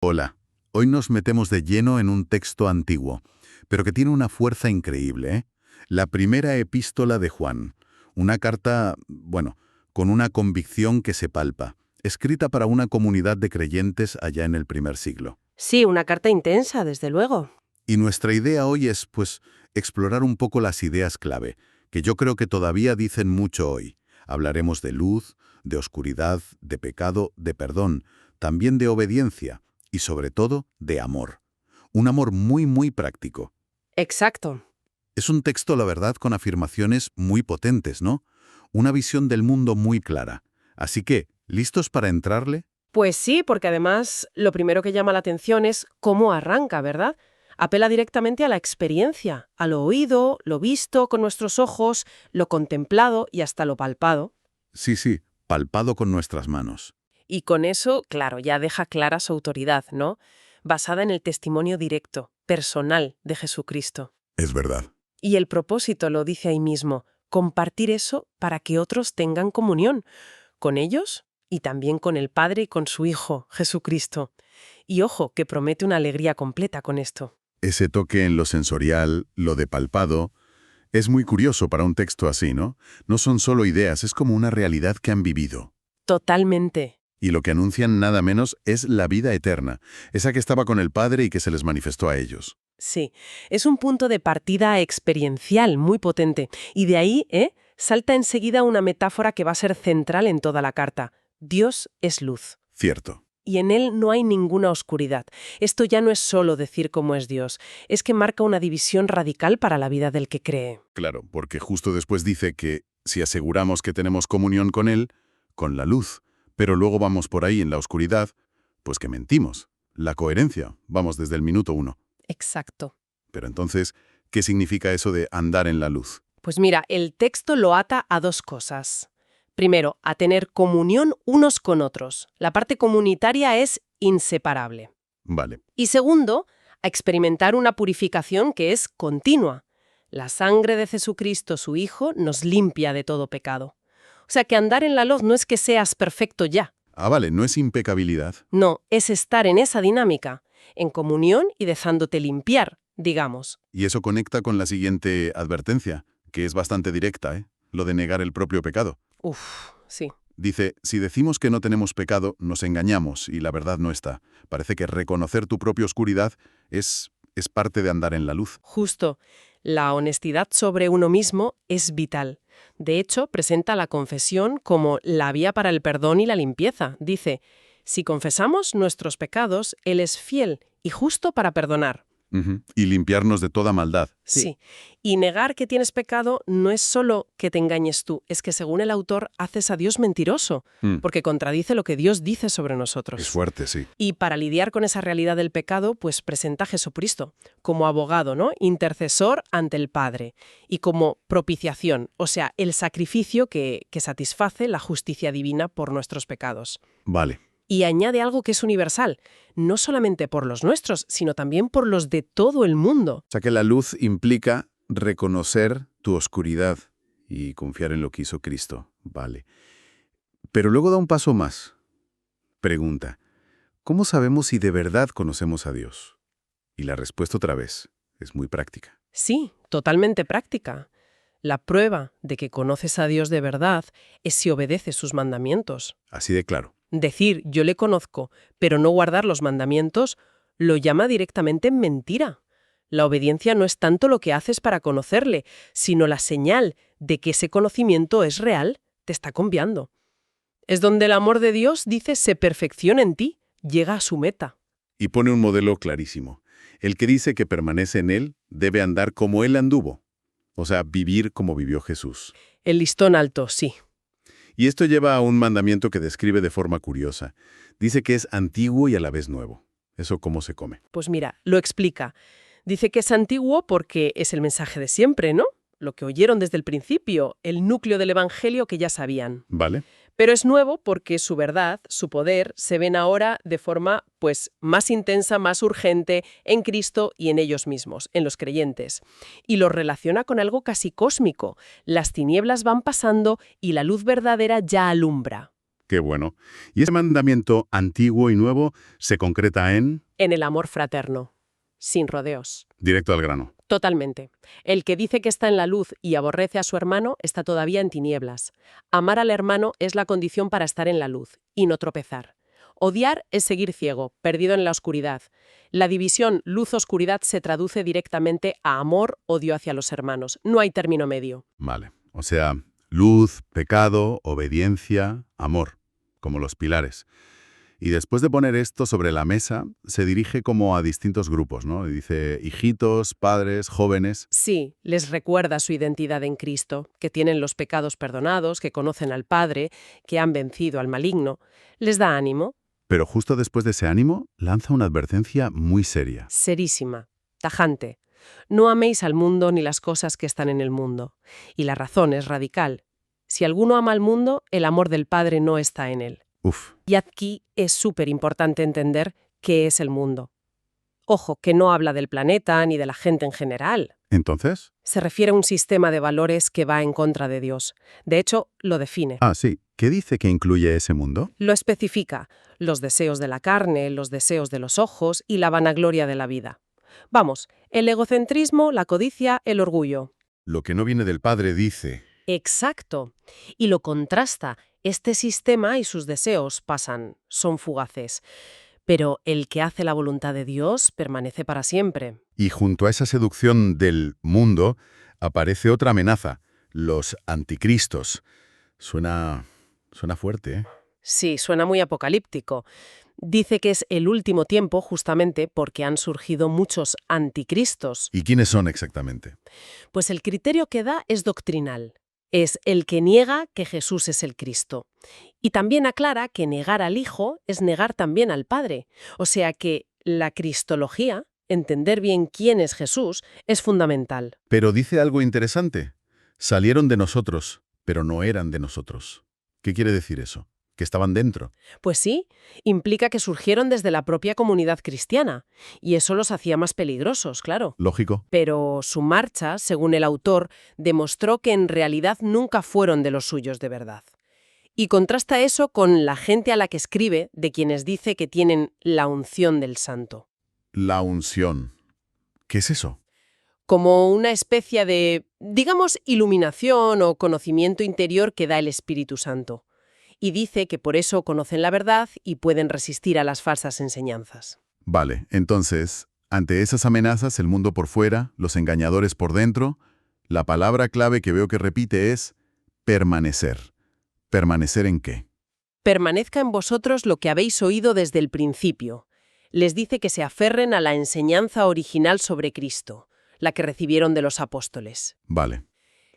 Hola, hoy nos metemos de lleno en un texto antiguo, pero que tiene una fuerza increíble, ¿eh? La primera epístola de Juan, una carta, bueno, con una convicción que se palpa, escrita para una comunidad de creyentes allá en el primer siglo. Sí, una carta intensa, desde luego. Y nuestra idea hoy es, pues, explorar un poco las ideas clave, que yo creo que todavía dicen mucho hoy. Hablaremos de luz, de oscuridad, de pecado, de perdón, también de obediencia y sobre todo de amor. Un amor muy, muy práctico. Exacto. Es un texto, la verdad, con afirmaciones muy potentes, ¿no? Una visión del mundo muy clara. Así que, ¿listos para entrarle? Pues sí, porque además lo primero que llama la atención es cómo arranca, ¿verdad? Apela directamente a la experiencia, a lo oído, lo visto con nuestros ojos, lo contemplado y hasta lo palpado. Sí, sí, palpado con nuestras manos. Y con eso, claro, ya deja clara su autoridad, ¿no? Basada en el testimonio directo, personal de Jesucristo. Es verdad. Y el propósito lo dice ahí mismo, compartir eso para que otros tengan comunión con ellos y también con el Padre y con su Hijo, Jesucristo. Y ojo, que promete una alegría completa con esto. Ese toque en lo sensorial, lo de palpado, es muy curioso para un texto así, ¿no? No son solo ideas, es como una realidad que han vivido. Totalmente. Y lo que anuncian nada menos es la vida eterna, esa que estaba con el Padre y que se les manifestó a ellos. Sí, es un punto de partida experiencial muy potente. Y de ahí, salta enseguida una metáfora que va a ser central en toda la carta. Dios es luz. Cierto. Y en él no hay ninguna oscuridad. Esto ya no es solo decir cómo es Dios, es que marca una división radical para la vida del que cree. Claro, porque justo después dice que si aseguramos que tenemos comunión con Él, con la luz, pero luego vamos por ahí en la oscuridad, pues que mentimos. La coherencia, vamos desde el minuto uno. Exacto. Pero entonces, ¿qué significa eso de andar en la luz? Pues mira, el texto lo ata a dos cosas. Primero, a tener comunión unos con otros. La parte comunitaria es inseparable. Vale. Y segundo, a experimentar una purificación que es continua. La sangre de Jesucristo, su Hijo, nos limpia de todo pecado. O sea que andar en la luz no es que seas perfecto ya. Ah, vale, no es impecabilidad. No, es estar en esa dinámica, en comunión y dejándote limpiar, digamos. Y eso conecta con la siguiente advertencia, que es bastante directa, ¿eh? Lo de negar el propio pecado. Uf, sí. Dice, si decimos que no tenemos pecado, nos engañamos y la verdad no está. Parece que reconocer tu propia oscuridad es parte de andar en la luz. Justo, la honestidad sobre uno mismo es vital. De hecho, presenta la confesión como la vía para el perdón y la limpieza. Dice, si confesamos nuestros pecados, Él es fiel y justo para perdonar. Ujú. Y limpiarnos de toda maldad. Sí. Y negar que tienes pecado no es solo que te engañes tú, es que según el autor haces a Dios mentiroso, Mm. porque contradice lo que Dios dice sobre nosotros. Es fuerte, sí. Y para lidiar con esa realidad del pecado, pues presenta a Jesucristo como abogado, ¿no? Intercesor ante el Padre y como propiciación, o sea, el sacrificio que satisface la justicia divina por nuestros pecados. Vale. Y añade algo que es universal, no solamente por los nuestros, sino también por los de todo el mundo. O sea que la luz implica reconocer tu oscuridad y confiar en lo que hizo Cristo. Vale. Pero luego da un paso más. Pregunta, ¿cómo sabemos si de verdad conocemos a Dios? Y la respuesta otra vez es muy práctica. Sí, totalmente práctica. La prueba de que conoces a Dios de verdad es si obedeces sus mandamientos. Así de claro. Decir yo le conozco, pero no guardar los mandamientos, lo llama directamente mentira. La obediencia no es tanto lo que haces para conocerle, sino la señal de que ese conocimiento es real, te está confiando. Es donde el amor de Dios, dice, se perfecciona en ti, llega a su meta. Y pone un modelo clarísimo. El que dice que permanece en Él debe andar como Él anduvo. O sea, vivir como vivió Jesús. El listón alto, sí. Y esto lleva a un mandamiento que describe de forma curiosa. Dice que es antiguo y a la vez nuevo. ¿Eso cómo se come? Pues mira, lo explica. Dice que es antiguo porque es el mensaje de siempre, ¿no? Lo que oyeron desde el principio, el núcleo del Evangelio que ya sabían. ¿Vale? Pero es nuevo porque su verdad, su poder, se ven ahora de forma, pues, más intensa, más urgente en Cristo y en ellos mismos, en los creyentes. Y lo relaciona con algo casi cósmico. Las tinieblas van pasando y la luz verdadera ya alumbra. Qué bueno. ¿Y ese mandamiento antiguo y nuevo se concreta en? En el amor fraterno, sin rodeos. Directo al grano. Totalmente. El que dice que está en la luz y aborrece a su hermano está todavía en tinieblas. Amar al hermano es la condición para estar en la luz y no tropezar. Odiar es seguir ciego, perdido en la oscuridad. La división luz-oscuridad se traduce directamente a amor-odio hacia los hermanos. No hay término medio. Vale. O sea, luz, pecado, obediencia, amor, como los pilares. Y después de poner esto sobre la mesa, se dirige como a distintos grupos, ¿no? Y dice hijitos, padres, jóvenes. Sí, les recuerda su identidad en Cristo, que tienen los pecados perdonados, que conocen al Padre, que han vencido al maligno. Les da ánimo. Pero justo después de ese ánimo, lanza una advertencia muy seria. Serísima, tajante. No améis al mundo ni las cosas que están en el mundo. Y la razón es radical. Si alguno ama al mundo, el amor del Padre no está en él. Uf. Y aquí es súper importante entender qué es el mundo. Ojo, que no habla del planeta ni de la gente en general. ¿Entonces? Se refiere a un sistema de valores que va en contra de Dios. De hecho, lo define. Ah, sí. ¿Qué dice que incluye ese mundo? Lo especifica: los deseos de la carne, los deseos de los ojos y la vanagloria de la vida. Vamos, el egocentrismo, la codicia, el orgullo. Lo que no viene del Padre dice. Exacto. Y lo contrasta. Este sistema y sus deseos son fugaces. Pero el que hace la voluntad de Dios permanece para siempre. Y junto a esa seducción del mundo aparece otra amenaza, los anticristos. Suena fuerte, ¿eh? Sí, suena muy apocalíptico. Dice que es el último tiempo justamente porque han surgido muchos anticristos. ¿Y quiénes son exactamente? Pues el criterio que da es doctrinal. Es el que niega que Jesús es el Cristo. Y también aclara que negar al Hijo es negar también al Padre. O sea que la cristología, entender bien quién es Jesús, es fundamental. Pero dice algo interesante. Salieron de nosotros, pero no eran de nosotros. ¿Qué quiere decir eso? Que estaban dentro. Pues sí, implica que surgieron desde la propia comunidad cristiana. Y eso los hacía más peligrosos, claro. Lógico. Pero su marcha, según el autor, demostró que en realidad nunca fueron de los suyos de verdad. Y contrasta eso con la gente a la que escribe, de quienes dice que tienen la unción del santo. La unción. ¿Qué es eso? Como una especie de, digamos, iluminación o conocimiento interior que da el Espíritu Santo. Y dice que por eso conocen la verdad y pueden resistir a las falsas enseñanzas. Vale, entonces, ante esas amenazas, el mundo por fuera, los engañadores por dentro, la palabra clave que veo que repite es permanecer. ¿Permanecer en qué? Permanezca en vosotros lo que habéis oído desde el principio. Les dice que se aferren a la enseñanza original sobre Cristo, la que recibieron de los apóstoles. Vale.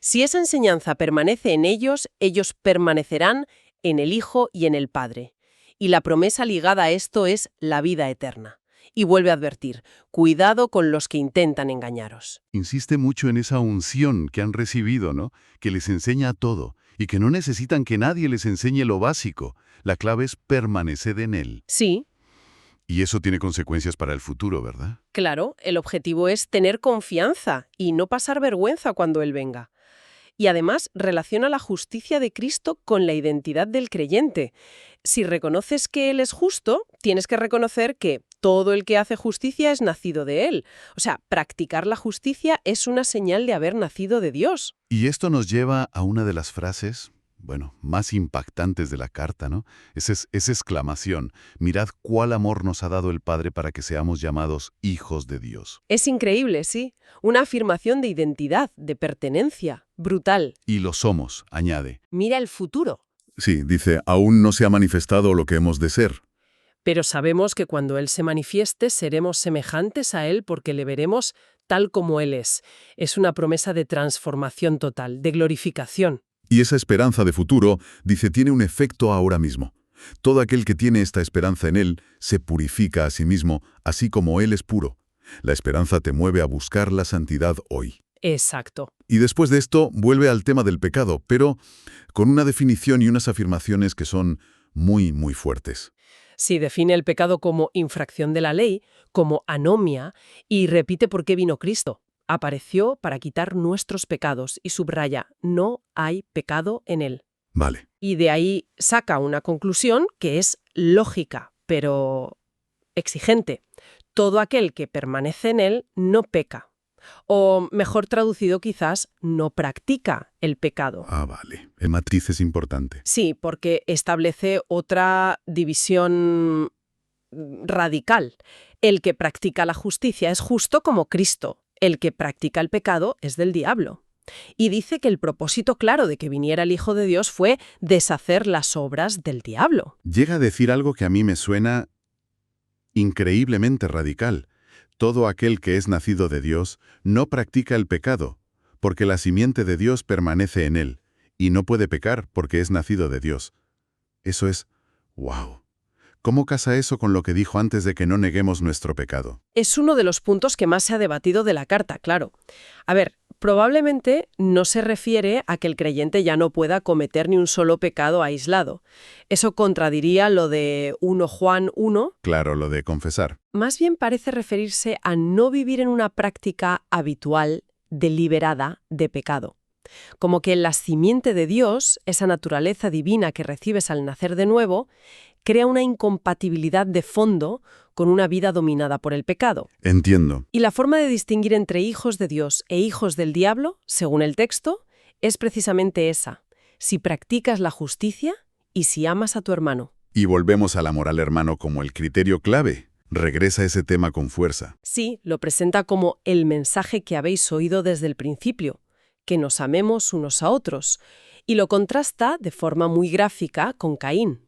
Si esa enseñanza permanece en ellos, ellos permanecerán en el Hijo y en el Padre. Y la promesa ligada a esto es la vida eterna. Y vuelve a advertir: cuidado con los que intentan engañaros. Insiste mucho en esa unción que han recibido, ¿no? Que les enseña todo y que no necesitan que nadie les enseñe lo básico. La clave es permanecer en él. Sí, Y eso tiene consecuencias para el futuro, ¿verdad? claro, el objetivo es tener confianza y no pasar vergüenza cuando Él venga. Y además relaciona la justicia de Cristo con la identidad del creyente. Si reconoces que Él es justo, tienes que reconocer que todo el que hace justicia es nacido de Él. O sea, practicar la justicia es una señal de haber nacido de Dios. Y esto nos lleva a una de las frases, más impactantes de la carta, ¿no? Esa exclamación: mirad cuál amor nos ha dado el Padre para que seamos llamados hijos de Dios. Es increíble, sí. Una afirmación de identidad, de pertenencia. Brutal. Y lo somos, añade. Mira el futuro. Sí, dice, aún no se ha manifestado lo que hemos de ser. Pero sabemos que cuando Él se manifieste seremos semejantes a Él porque le veremos tal como Él es. Es una promesa de transformación total, de glorificación. Y esa esperanza de futuro, dice, tiene un efecto ahora mismo. Todo aquel que tiene esta esperanza en Él se purifica a sí mismo, así como Él es puro. La esperanza te mueve a buscar la santidad hoy. Exacto. Y después de esto vuelve al tema del pecado, pero con una definición y unas afirmaciones que son muy, muy fuertes. Sí, define el pecado como infracción de la ley, como anomia, y repite por qué vino Cristo. Apareció para quitar nuestros pecados y subraya: no hay pecado en Él. Vale. Y de ahí saca una conclusión que es lógica, pero exigente. Todo aquel que permanece en él no peca. O, mejor traducido quizás, no practica el pecado. Ah, vale. El matiz es importante. Sí, porque establece otra división radical. El que practica la justicia es justo como Cristo. El que practica el pecado es del diablo. Y dice que el propósito claro de que viniera el Hijo de Dios fue deshacer las obras del diablo. Llega a decir algo que a mí me suena increíblemente radical. Todo aquel que es nacido de Dios no practica el pecado, porque la simiente de Dios permanece en él, y no puede pecar porque es nacido de Dios. Eso es... ¡wow! ¿Cómo casa eso con lo que dijo antes de que no neguemos nuestro pecado? Es uno de los puntos que más se ha debatido de la carta, claro. A ver, probablemente no se refiere a que el creyente ya no pueda cometer ni un solo pecado aislado. Eso contradiría lo de 1 Juan 1. Claro, lo de confesar. Más bien parece referirse a no vivir en una práctica habitual, deliberada, de pecado. Como que la simiente de Dios, esa naturaleza divina que recibes al nacer de nuevo, crea una incompatibilidad de fondo con una vida dominada por el pecado. Entiendo. Y la forma de distinguir entre hijos de Dios e hijos del diablo, según el texto, es precisamente esa: si practicas la justicia y si amas a tu hermano. Y volvemos al amor al hermano como el criterio clave. Regresa ese tema con fuerza. Sí, lo presenta como el mensaje que habéis oído desde el principio, que nos amemos unos a otros, y lo contrasta de forma muy gráfica con Caín.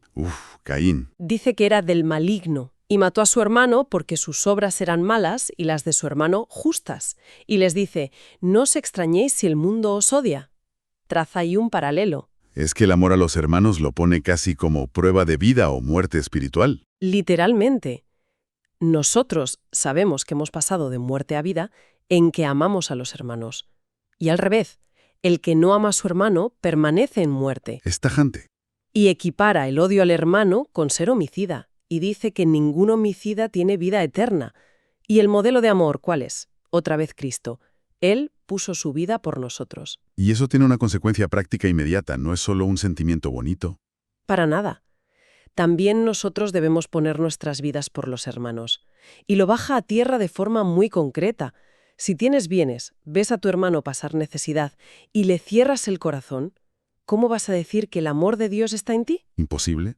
Caín. Dice que era del maligno y mató a su hermano porque sus obras eran malas y las de su hermano justas. Y les dice, no os extrañéis si el mundo os odia. Traza ahí un paralelo. Es que el amor a los hermanos lo pone casi como prueba de vida o muerte espiritual. Literalmente. Nosotros sabemos que hemos pasado de muerte a vida en que amamos a los hermanos. Y al revés, el que no ama a su hermano permanece en muerte. Es tajante. Y equipara el odio al hermano con ser homicida. Y dice que ningún homicida tiene vida eterna. ¿Y el modelo de amor cuál es? Otra vez Cristo. Él puso su vida por nosotros. Y eso tiene una consecuencia práctica inmediata, no es solo un sentimiento bonito. Para nada. También nosotros debemos poner nuestras vidas por los hermanos. Y lo baja a tierra de forma muy concreta. Si tienes bienes, ves a tu hermano pasar necesidad y le cierras el corazón, ¿cómo vas a decir que el amor de Dios está en ti? ¿Imposible?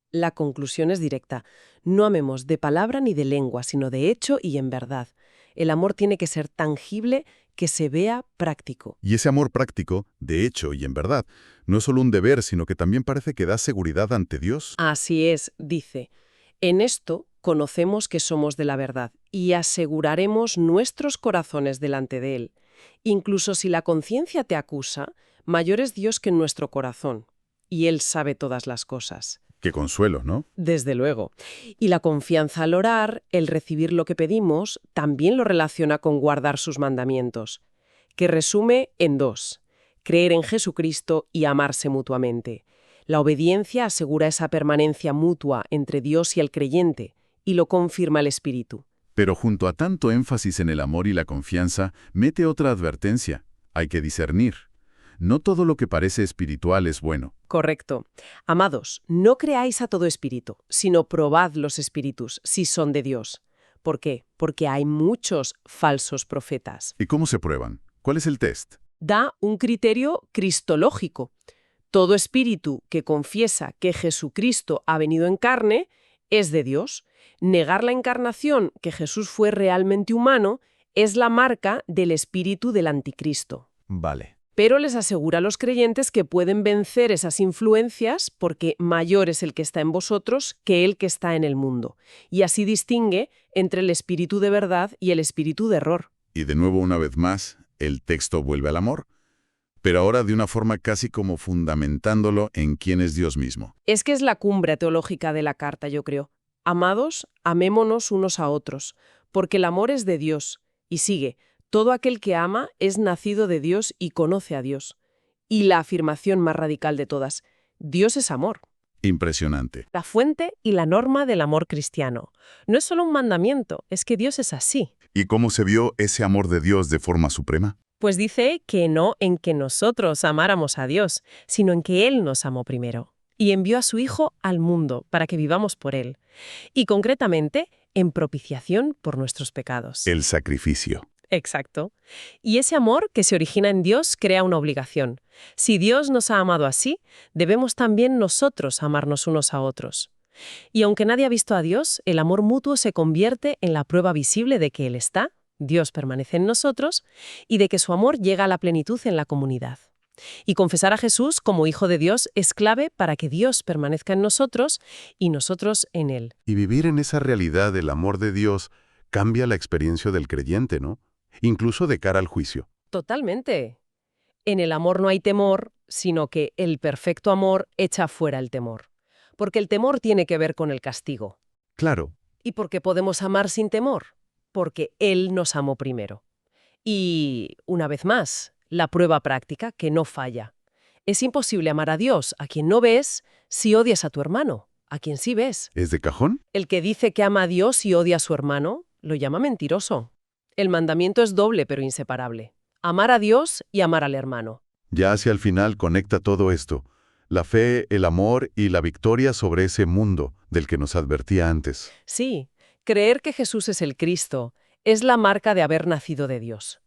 La conclusión es directa. No amemos de palabra ni de lengua, sino de hecho y en verdad. El amor tiene que ser tangible, que se vea práctico. Y ese amor práctico, de hecho y en verdad, no es solo un deber, sino que también parece que da seguridad ante Dios. Así es, dice. En esto conocemos que somos de la verdad y aseguraremos nuestros corazones delante de Él. Incluso si la conciencia te acusa, mayor es Dios que nuestro corazón. Y Él sabe todas las cosas. Qué consuelo, ¿no? Desde luego. Y la confianza al orar, el recibir lo que pedimos, también lo relaciona con guardar sus mandamientos, que resume en 2: creer en Jesucristo y amarse mutuamente. La obediencia asegura esa permanencia mutua entre Dios y el creyente, y lo confirma el Espíritu. Pero junto a tanto énfasis en el amor y la confianza, mete otra advertencia. Hay que discernir. No todo lo que parece espiritual es bueno. Correcto. Amados, no creáis a todo espíritu, sino probad los espíritus, si son de Dios. ¿Por qué? Porque hay muchos falsos profetas. ¿Y cómo se prueban? ¿Cuál es el test? Da un criterio cristológico. Todo espíritu que confiesa que Jesucristo ha venido en carne es de Dios. Negar la encarnación, que Jesús fue realmente humano, es la marca del espíritu del anticristo. Vale. Pero les asegura a los creyentes que pueden vencer esas influencias porque mayor es el que está en vosotros que el que está en el mundo. Y así distingue entre el espíritu de verdad y el espíritu de error. Y de nuevo, una vez más, el texto vuelve al amor, pero ahora de una forma casi como fundamentándolo en quién es Dios mismo. Es que es la cumbre teológica de la carta, yo creo. Amados, amémonos unos a otros, porque el amor es de Dios. Y sigue, todo aquel que ama es nacido de Dios y conoce a Dios. Y la afirmación más radical de todas, Dios es amor. Impresionante. La fuente y la norma del amor cristiano. No es solo un mandamiento, es que Dios es así. ¿Y cómo se vio ese amor de Dios de forma suprema? Pues dice que no en que nosotros amáramos a Dios, sino en que Él nos amó primero y envió a su Hijo al mundo para que vivamos por Él, y concretamente en propiciación por nuestros pecados. El sacrificio. Exacto. Y ese amor que se origina en Dios crea una obligación. Si Dios nos ha amado así, debemos también nosotros amarnos unos a otros. Y aunque nadie ha visto a Dios, el amor mutuo se convierte en la prueba visible de que Él está, Dios permanece en nosotros, y de que su amor llega a la plenitud en la comunidad. Y confesar a Jesús como Hijo de Dios es clave para que Dios permanezca en nosotros y nosotros en Él. Y vivir en esa realidad del amor de Dios cambia la experiencia del creyente, ¿no? Incluso de cara al juicio. Totalmente. En el amor no hay temor, sino que el perfecto amor echa fuera el temor. Porque el temor tiene que ver con el castigo. Claro. ¿Y por qué podemos amar sin temor? Porque Él nos amó primero. Y, una vez más, la prueba práctica que no falla. Es imposible amar a Dios, a quien no ves, si odias a tu hermano, a quien sí ves. ¿Es de cajón? El que dice que ama a Dios y odia a su hermano, lo llama mentiroso. El mandamiento es doble pero inseparable. Amar a Dios y amar al hermano. Ya hacia el final conecta todo esto. La fe, el amor y la victoria sobre ese mundo del que nos advertía antes. Sí, creer que Jesús es el Cristo es la marca de haber nacido de Dios.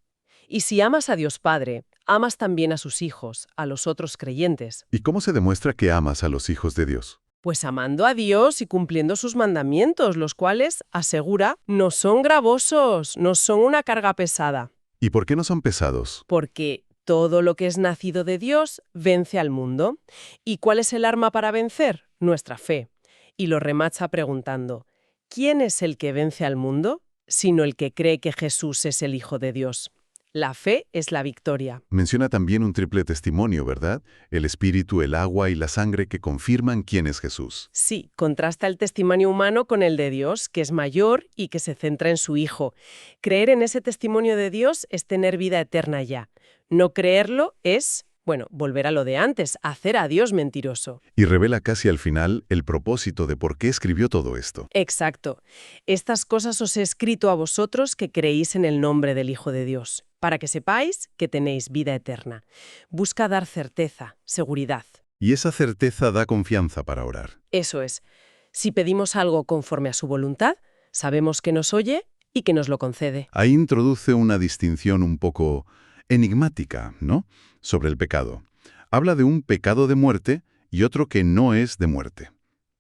Y si amas a Dios Padre, amas también a sus hijos, a los otros creyentes. ¿Y cómo se demuestra que amas a los hijos de Dios? Pues amando a Dios y cumpliendo sus mandamientos, los cuales, asegura, no son gravosos, no son una carga pesada. ¿Y por qué no son pesados? Porque todo lo que es nacido de Dios vence al mundo. ¿Y cuál es el arma para vencer? Nuestra fe. Y lo remacha preguntando, ¿quién es el que vence al mundo? Sino el que cree que Jesús es el Hijo de Dios. La fe es la victoria. Menciona también un triple testimonio, ¿verdad? El espíritu, el agua y la sangre que confirman quién es Jesús. Sí, contrasta el testimonio humano con el de Dios, que es mayor y que se centra en su Hijo. Creer en ese testimonio de Dios es tener vida eterna ya. No creerlo es, volver a lo de antes, hacer a Dios mentiroso. Y revela casi al final el propósito de por qué escribió todo esto. Exacto. Estas cosas os he escrito a vosotros que creéis en el nombre del Hijo de Dios, para que sepáis que tenéis vida eterna. Busca dar certeza, seguridad. Y esa certeza da confianza para orar. Eso es. Si pedimos algo conforme a su voluntad, sabemos que nos oye y que nos lo concede. Ahí introduce una distinción un poco enigmática, ¿no? Sobre el pecado. Habla de un pecado de muerte y otro que no es de muerte.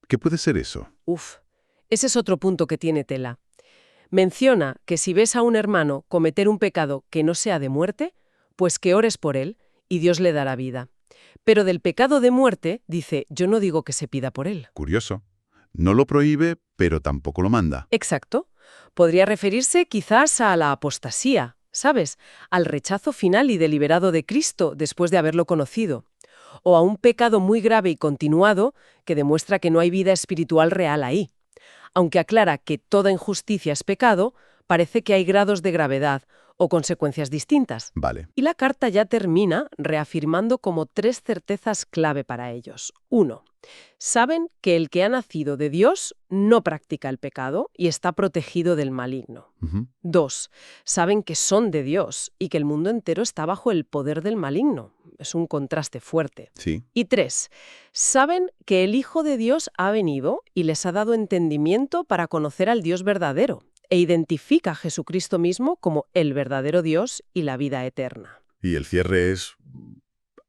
¿Qué puede ser eso? Ese es otro punto que tiene tela. Menciona que si ves a un hermano cometer un pecado que no sea de muerte, pues que ores por él y Dios le dará vida. Pero del pecado de muerte, dice, yo no digo que se pida por él. Curioso. No lo prohíbe, pero tampoco lo manda. Exacto. Podría referirse quizás a la apostasía, ¿sabes? Al rechazo final y deliberado de Cristo después de haberlo conocido. O a un pecado muy grave y continuado que demuestra que no hay vida espiritual real ahí. Aunque aclara que toda injusticia es pecado, parece que hay grados de gravedad o consecuencias distintas. Vale. Y la carta ya termina reafirmando como 3 certezas clave para ellos. 1. Saben que el que ha nacido de Dios no practica el pecado y está protegido del maligno. 2. Saben que son de Dios y que el mundo entero está bajo el poder del maligno. Es un contraste fuerte. Sí. Y 3. Saben que el Hijo de Dios ha venido y les ha dado entendimiento para conocer al Dios verdadero e identifica a Jesucristo mismo como el verdadero Dios y la vida eterna. Y el cierre es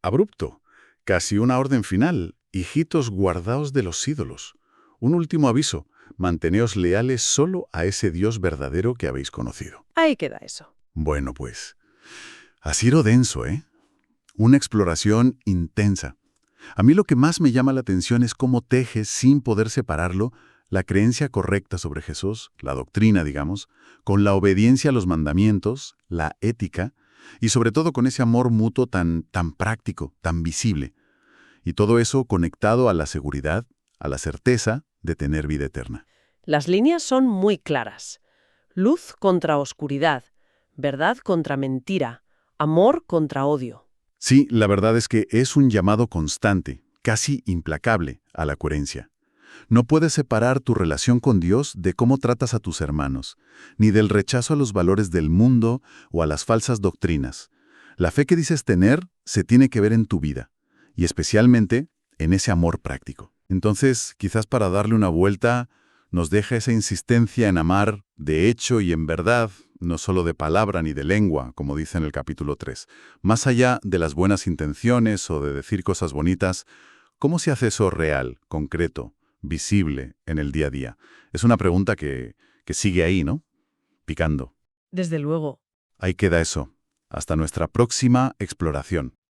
abrupto, casi una orden final. Hijitos, guardaos de los ídolos. Un último aviso, manteneos leales solo a ese Dios verdadero que habéis conocido. Ahí queda eso. Bueno, pues, ha sido denso, ¿eh? Una exploración intensa. A mí lo que más me llama la atención es cómo teje, sin poder separarlo, la creencia correcta sobre Jesús, la doctrina, digamos, con la obediencia a los mandamientos, la ética, y sobre todo con ese amor mutuo tan práctico, tan visible. Y todo eso conectado a la seguridad, a la certeza de tener vida eterna. Las líneas son muy claras. Luz contra oscuridad, verdad contra mentira, amor contra odio. Sí, la verdad es que es un llamado constante, casi implacable, a la coherencia. No puedes separar tu relación con Dios de cómo tratas a tus hermanos, ni del rechazo a los valores del mundo o a las falsas doctrinas. La fe que dices tener se tiene que ver en tu vida, y especialmente en ese amor práctico. Entonces, quizás para darle una vuelta, nos deja esa insistencia en amar de hecho y en verdad, no solo de palabra ni de lengua, como dice en el capítulo 3. Más allá de las buenas intenciones o de decir cosas bonitas, ¿cómo se hace eso real, concreto, visible en el día a día? Es una pregunta que sigue ahí, ¿no? Picando. Desde luego. Ahí queda eso. Hasta nuestra próxima exploración.